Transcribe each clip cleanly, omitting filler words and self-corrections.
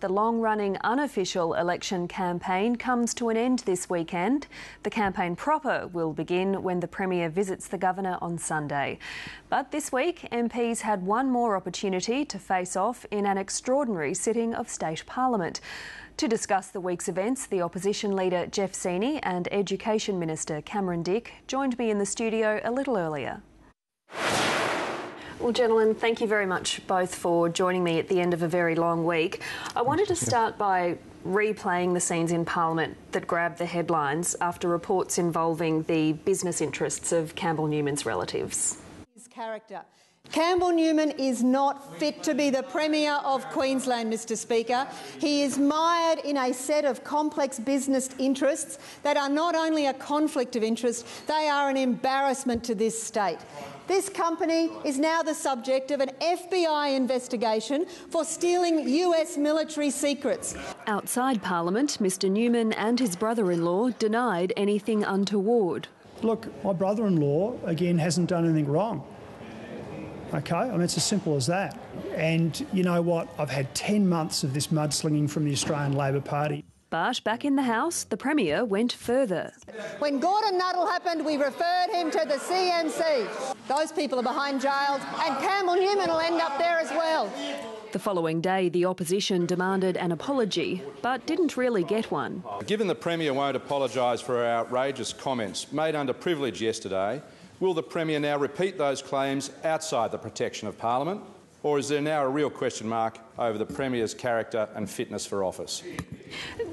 The long-running unofficial election campaign comes to an end this weekend. The campaign proper will begin when the Premier visits the Governor on Sunday. But this week, MPs had one more opportunity to face off in an extraordinary sitting of State Parliament. To discuss the week's events, the Opposition Leader Jeff Seeney and Education Minister Cameron Dick joined me in the studio a little earlier. Well, gentlemen, thank you very much both for joining me at the end of a very long week. I wanted to start by replaying the scenes in Parliament that grabbed the headlines after reports involving the business interests of Campbell Newman's relatives. His character. Campbell Newman is not fit to be the Premier of Queensland, Mr Speaker. He is mired in a set of complex business interests that are not only a conflict of interest, they are an embarrassment to this state. This company is now the subject of an FBI investigation for stealing US military secrets. Outside Parliament, Mr Newman and his brother-in-law denied anything untoward. Look, my brother-in-law, again, hasn't done anything wrong. OK? I mean, it's as simple as that. And you know what? I've had 10 months of this mudslinging from the Australian Labor Party. But back in the House, the Premier went further. When Gordon Nuttall happened, we referred him to the CNC. Those people are behind jails, and Campbell Newman will end up there as well. The following day, the opposition demanded an apology, but didn't really get one. Given the Premier won't apologise for our outrageous comments made under privilege yesterday, will the Premier now repeat those claims outside the protection of Parliament? Or is there now a real question mark over the Premier's character and fitness for office?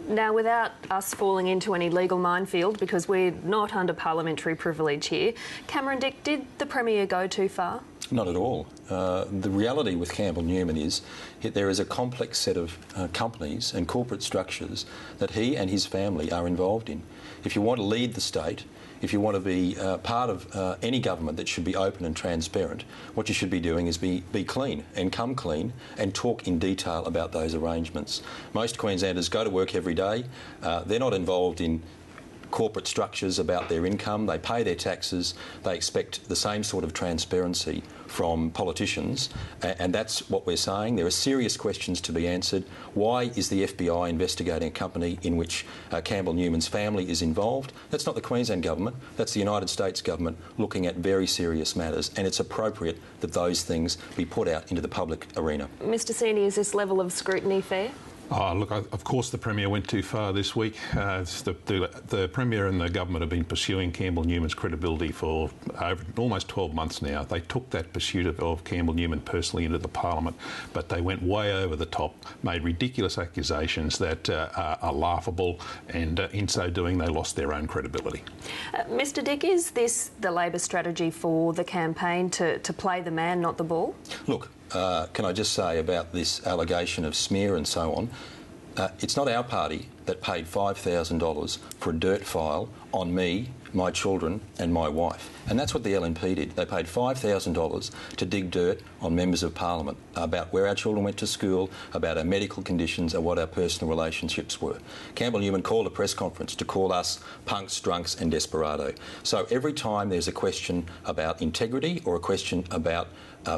Now, without us falling into any legal minefield, because we're not under parliamentary privilege here, Cameron Dick, did the Premier go too far? Not at all. The reality with Campbell Newman is there is a complex set of companies and corporate structures that he and his family are involved in. If you want to lead the state, if you want to be part of any government that should be open and transparent, what you should be doing is be clean and come clean and talk in detail about those arrangements. Most Queenslanders go to work every day. They're not involved in corporate structures about their income. They pay their taxes. They expect the same sort of transparency from politicians, and that's what we're saying. There are serious questions to be answered. Why is the FBI investigating a company in which Campbell Newman's family is involved? That's not the Queensland government, that's the United States government looking at very serious matters, and it's appropriate that those things be put out into the public arena. Mr Seeney, is this level of scrutiny fair? Oh, look, of course the Premier went too far this week. The Premier and the government have been pursuing Campbell Newman's credibility for over almost 12 months now. They took that pursuit of Campbell Newman personally into the Parliament, but they went way over the top, made ridiculous accusations that are laughable, and in so doing they lost their own credibility. Mr Dick, is this the Labor strategy for the campaign, to play the man, not the ball? Look, can I just say about this allegation of smear and so on, it's not our party that paid $5,000 for a dirt file on me, my children and my wife. And that's what the LNP did. They paid $5,000 to dig dirt on members of Parliament about where our children went to school, about our medical conditions and what our personal relationships were. Campbell Newman called a press conference to call us punks, drunks and desperado. So every time there's a question about integrity or a question about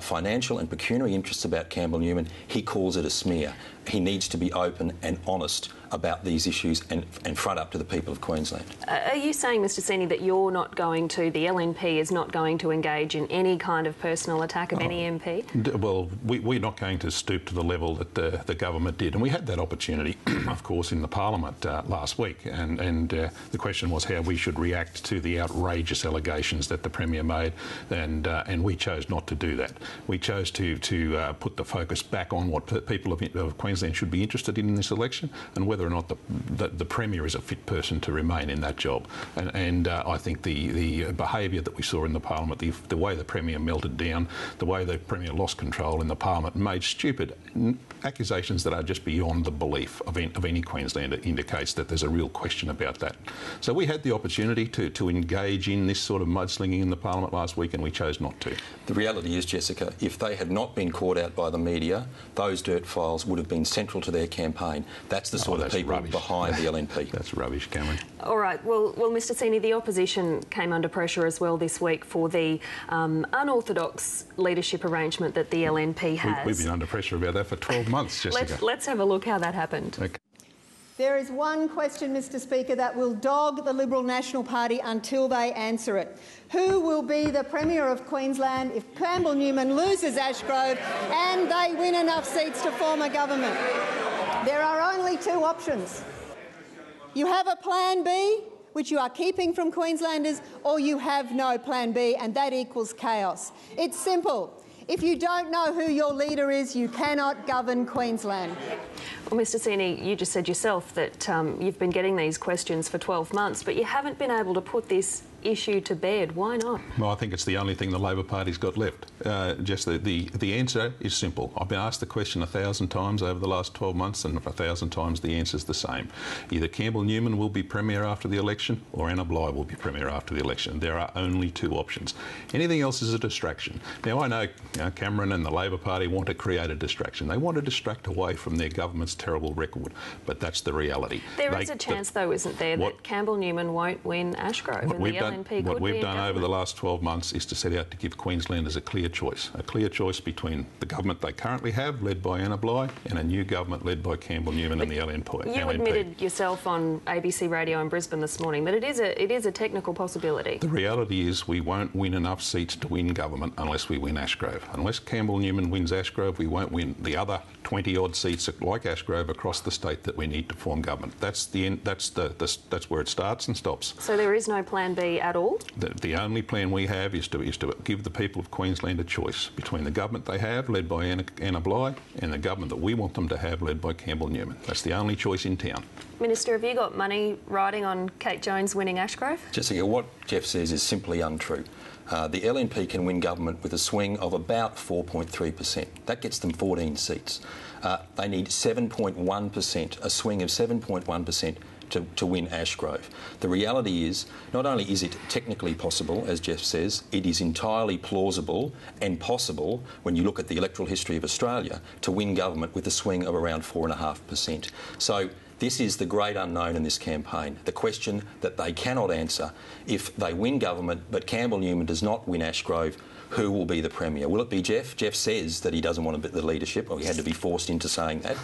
financial and pecuniary interests about Campbell Newman, he calls it a smear. He needs to be open and honest about these issues and front up to the people of Queensland. Are you saying, Mr Seeney, that you're not going to, the LNP is not going to engage in any kind of personal attack of any MP? Well, we're not going to stoop to the level that the government did, and we had that opportunity, of course, in the Parliament last week, and the question was how we should react to the outrageous allegations that the Premier made, and we chose not to do that. We chose to put the focus back on what people of Queensland should be interested in this election, and whether or not the Premier is a fit person to remain in that job. And I think the behaviour that we saw in the Parliament, the way the Premier melted down, the way the Premier lost control in the Parliament, made stupid accusations that are just beyond the belief of any Queenslander, indicates that there's a real question about that. So we had the opportunity to engage in this sort of mudslinging in the Parliament last week, and we chose not to. The reality is, Jeff, Jessica, if they had not been caught out by the media, those dirt files would have been central to their campaign. That's the sort of people behind the LNP. That's rubbish, Cameron. All right. Well, Mr Seeney, the opposition came under pressure as well this week for the unorthodox leadership arrangement that the LNP has. We've been under pressure about that for 12 months, Jessica. Let's have a look how that happened. Okay. There is one question, Mr Speaker, that will dog the Liberal National Party until they answer it. Who will be the Premier of Queensland if Campbell Newman loses Ashgrove and they win enough seats to form a government? There are only two options. You have a Plan B, which you are keeping from Queenslanders, or you have no Plan B, and that equals chaos. It's simple. If you don't know who your leader is, you cannot govern Queensland. Well, Mr Seeney, you just said yourself that you've been getting these questions for 12 months, but you haven't been able to put this issue to bed. Why not? Well, I think it's the only thing the Labor Party's got left. Just the answer is simple. I've been asked the question 1,000 times over the last 12 months, and 1,000 times the answer's the same. Either Campbell Newman will be Premier after the election, or Anna Bligh will be Premier after the election. There are only two options. Anything else is a distraction. Now, I know Cameron and the Labor Party want to create a distraction. They want to distract away from their government's terrible record, but that's the reality. There is a chance, though, isn't there, that Campbell Newman won't win Ashgrove and the LNP What could we've be done over the last 12 months is to set out to give Queenslanders a clear choice between the government they currently have, led by Anna Bligh, and a new government led by Campbell Newman and the LNP. You admitted yourself on ABC Radio in Brisbane this morning that it is a technical possibility. The reality is we won't win enough seats to win government unless we win Ashgrove. Unless Campbell Newman wins Ashgrove, we won't win the other 20-odd seats like Ashgrove across the state that we need to form government. That's the end. That's where it starts and stops. So there is no Plan B at all? The only plan we have is to give the people of Queensland a choice between the government they have, led by Anna Bligh, and the government that we want them to have, led by Campbell Newman. That's the only choice in town. Minister, have you got money riding on Kate Jones winning Ashgrove? Jessica, what Jeff says is simply untrue. The LNP can win government with a swing of about 4.3%. That gets them 14 seats. They need 7.1%, a swing of 7.1%. To win Ashgrove. The reality is, not only is it technically possible, as Jeff says, it is entirely plausible and possible, when you look at the electoral history of Australia, to win government with a swing of around 4.5%. So this is the great unknown in this campaign, the question that they cannot answer. If they win government but Campbell Newman does not win Ashgrove, who will be the Premier? Will it be Jeff? Jeff says that he doesn't want the leadership, or he had to be forced into saying that.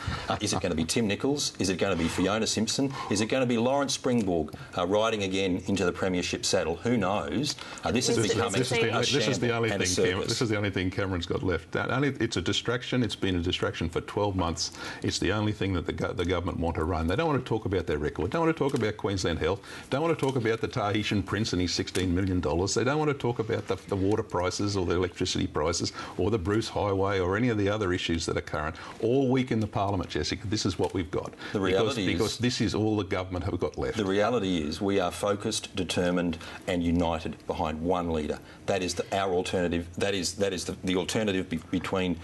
Is it going to be Tim Nicholls? Is it going to be Fiona Simpson? Is it going to be Lawrence Springborg riding again into the premiership saddle? Who knows? This is becoming a shamble and a circus. This is the only thing Cameron's got left. It's a distraction. It's been a distraction for 12 months. It's the only thing that the government want to run. They don't want to talk about their record. Don't want to talk about Queensland Health. Don't want to talk about the Tahitian Prince and his $16 million. They don't want to talk about the water prices or the electricity prices or the Bruce Highway or any of the other issues that are current. All week in the Parliament, Jessica, this is what we've got. The reality because this is all the government have got left. The reality is we are focused, determined and united behind one leader. That is our alternative. That is the alternative between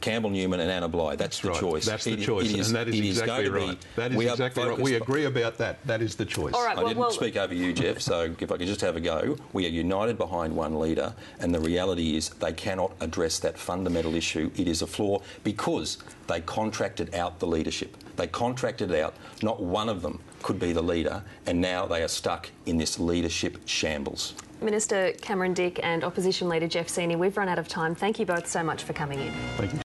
Campbell Newman and Anna Bligh. That's the choice. That's the choice, and that is exactly right. That is exactly right. We agree about that. That is the choice. All right, I didn't speak over you, Jeff, so if I could just have a go. We are united behind one leader, and the reality is they cannot address that fundamental issue. It is a flaw because they contracted out the leadership. They contracted out. Not one of them could be the leader, and now they are stuck in this leadership shambles. Minister Cameron Dick and Opposition Leader Jeff Seeney, we've run out of time. Thank you both so much for coming in. Thank you.